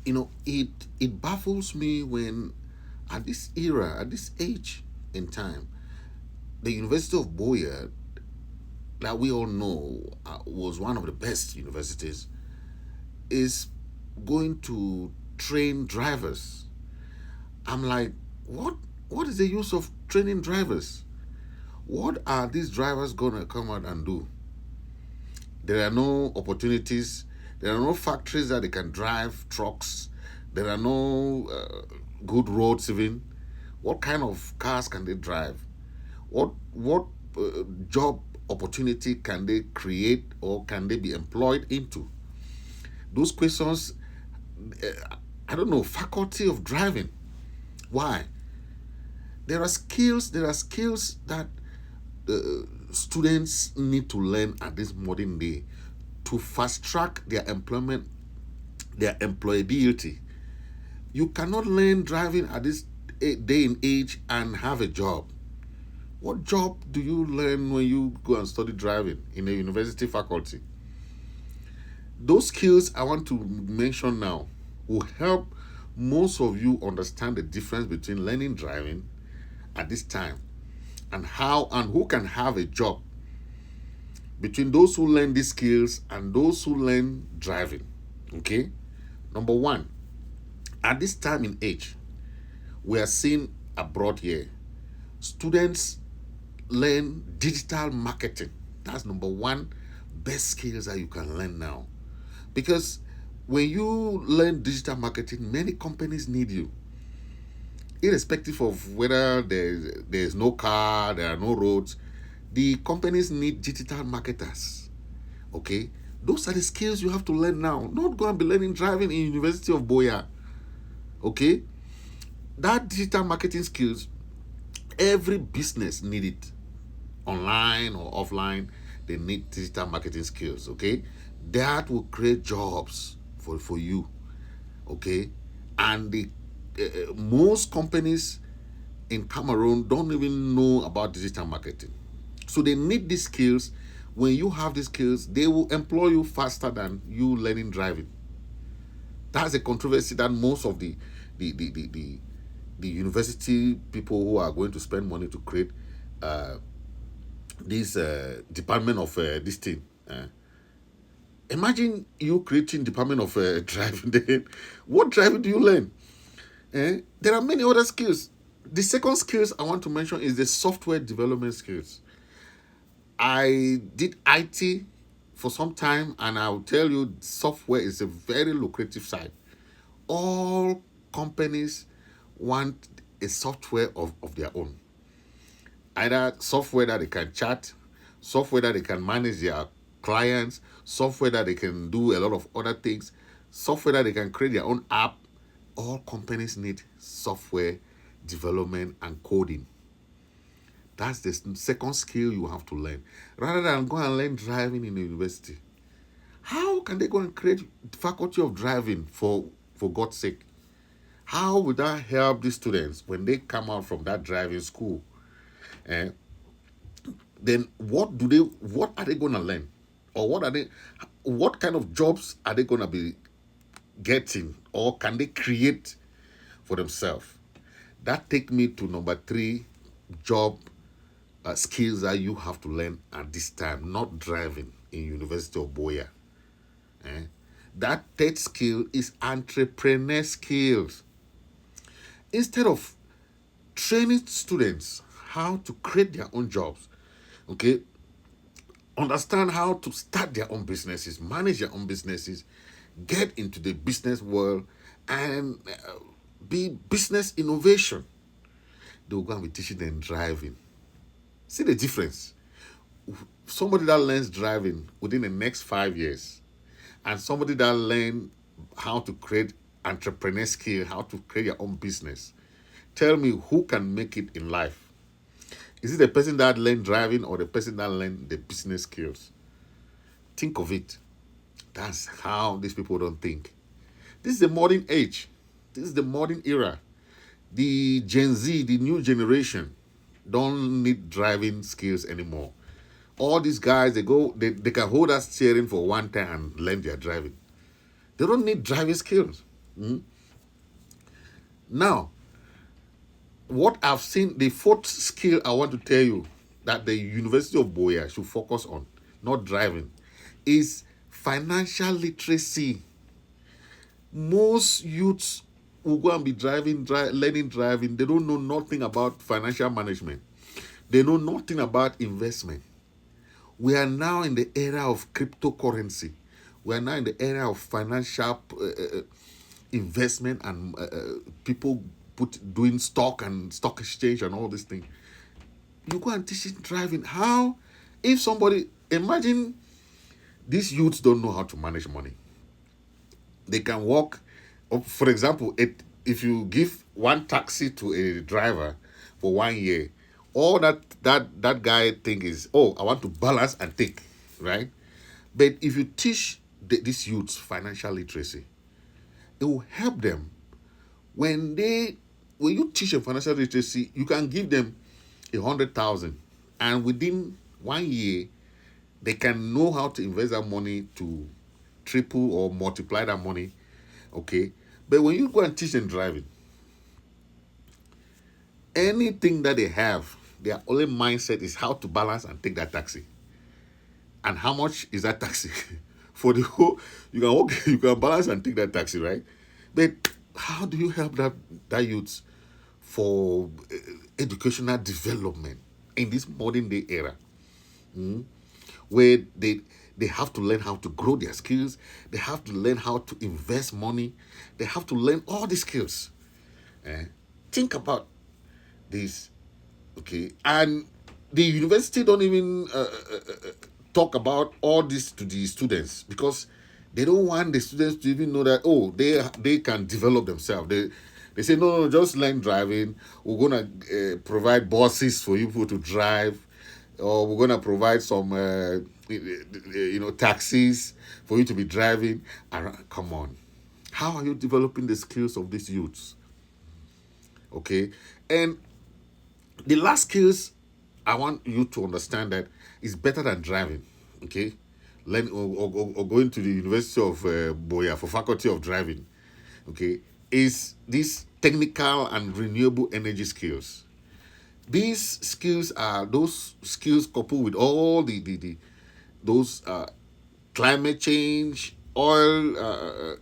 it baffles me when at this era, at this age in time, the University of Boya, that we all know was one of the best universities, is going to train drivers. I'm like, what? What is the use of training drivers? What are these drivers gonna come out and do? There are no opportunities. There are no factories that they can drive trucks. There are no good roads even. What kind of cars can they drive? What job opportunity can they create or can they be employed into? Those questions, I don't know, faculty of driving. Why? There are skills that students need to learn at this modern day to fast track their employment, their employability. You cannot learn driving at this day and age and have a job. What job do you learn when you go and study driving in a university faculty? Those skills I want to mention now will help most of you understand the difference between learning driving at this time and how and who can have a job, between those who learn these skills and those who learn driving. Okay? Number one, at this time in age, we are seeing abroad here, students learn digital marketing. That's number one best skills that you can learn now. Because when you learn digital marketing, many companies need you. Irrespective of whether there's no car, there are no roads, the companies need digital marketers. Okay? Those are the skills you have to learn now. Not go and be learning driving in University of Boya. Okay? That digital marketing skills, every business need it. Online or offline, they need digital marketing skills. Okay? That will create jobs for you. Okay? And the most companies in Cameroon don't even know about digital marketing. So they need these skills. When you have these skills, they will employ you faster than you learning driving. That's a controversy that most of the university people who are going to spend money to create this department of this thing. Imagine you creating department of driving. Then what driving do you learn? There are many other skills. The second skills I want to mention is the software development skills. I did IT for some time, and I'll tell you, software is a very lucrative side. All companies want a software of their own. Either software that they can chat, software that they can manage their clients, software that they can do a lot of other things, software that they can create their own app. All companies need software development and coding. That's the second skill you have to learn. Rather than go and learn driving in the university. How can they go and create faculty of driving for God's sake? How would that help the students when they come out from that driving school? Eh? Then what are they gonna learn? Or what kind of jobs are they gonna be getting or can they create for themselves? That take me to number three job skills that you have to learn at this time, not driving in University of Boya. Eh? That third skill is entrepreneur skills. Instead of training students how to create their own jobs, okay, understand how to start their own businesses, manage their own businesses, get into the business world, and be business innovation. They will go and be teaching them driving. See the difference? Somebody that learns driving within the next 5 years, and somebody that learn how to create entrepreneur skill, how to create your own business. Tell me who can make it in life? Is it the person that learned driving or the person that learned the business skills? Think of it. That's how these people don't think. This is the modern age. This is the modern era. The Gen Z, the new generation, don't need driving skills anymore. All these guys, they can hold that steering for one time and learn their driving. They don't need driving skills. Mm. Now, what I've seen, the fourth skill I want to tell you that the University of Boya should focus on, not driving, is financial literacy. Most youths will go and be learning driving. They don't know nothing about financial management. They know nothing about investment. We are now in the era of cryptocurrency. We are now in the era of financial investment and people doing stock and stock exchange and all these things. You go and teach it driving. How? If somebody, imagine these youths don't know how to manage money. They can walk. For example, if you give one taxi to a driver for 1 year, all that guy think is, oh, I want to balance and take, right? But if you teach these youths financial literacy, it will help them when you teach them financial literacy. You can give them 100,000, and within 1 year, they can know how to invest that money to triple or multiply that money. Okay, but when you go and teach them driving, anything that they have, their only mindset is how to balance and take that taxi. And how much is that taxi? For the whole, you can walk, you can balance and take that taxi, right? But how do you help that youth for educational development in this modern day era, where they have to learn how to grow their skills, they have to learn how to invest money, they have to learn all these skills. Eh? Think about this, okay? And the university don't even talk about all this to the students because they don't want the students to even know that, oh, they can develop themselves. They say, no, no, just learn driving. We're gonna provide buses for you people to drive, or we're gonna provide some taxis for you to be driving. Come on, how are you developing the skills of these youths? Okay, and the last skills I want you to understand that is better than driving. Okay, learn or going to the University of Boya for faculty of driving. Okay, is these technical and renewable energy skills. These skills are those skills coupled with all the those climate change, oil,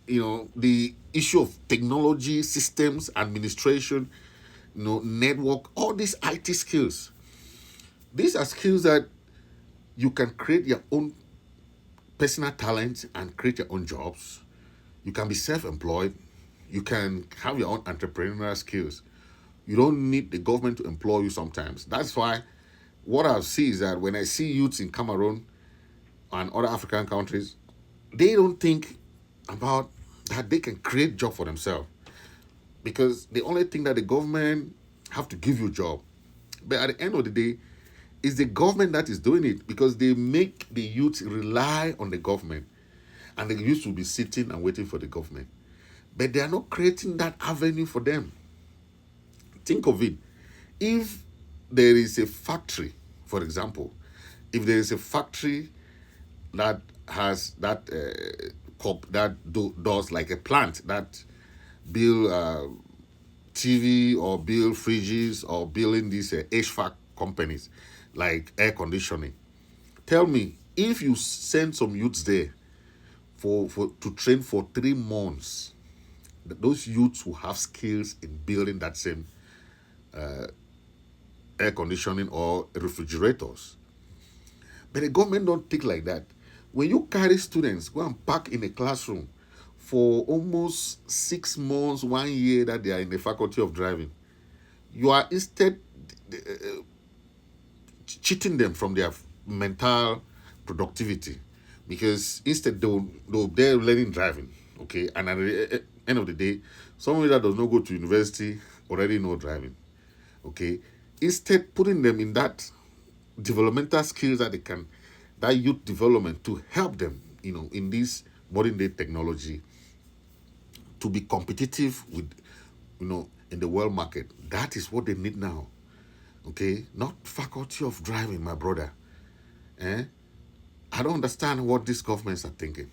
the issue of technology, systems, administration, network, all these IT skills. These are skills that you can create your own personal talents and create your own jobs. You can be self-employed. You can have your own entrepreneurial skills. You don't need the government to employ you sometimes. That's why what I see is that when I see youths in Cameroon and other African countries, they don't think about that they can create job for themselves, because the only thing that the government have to give you a job. But at the end of the day, it's the government that is doing it because they make the youth rely on the government, and the youth will be sitting and waiting for the government. But they are not creating that avenue for them. Think of it. If there is a factory, for example, if there is a factory that has that does like a plant that build TV or build fridges or building these HVAC companies like air conditioning. Tell me, if you send some youths there for to train for 3 months, those youths will have skills in building that same air conditioning or refrigerators. But the government don't think like that. When you carry students, go and pack in a classroom for almost 6 months, 1 year that they are in the faculty of driving, you are instead cheating them from their mental productivity, because instead they're learning driving, okay, and at the end of the day, somebody that does not go to university already know driving, okay. Instead, putting them in that developmental skills that they can, that youth development to help them, in this modern day technology, to be competitive with, in the world market. That is what they need now, okay. Not faculty of driving, my brother. I don't understand what these governments are thinking.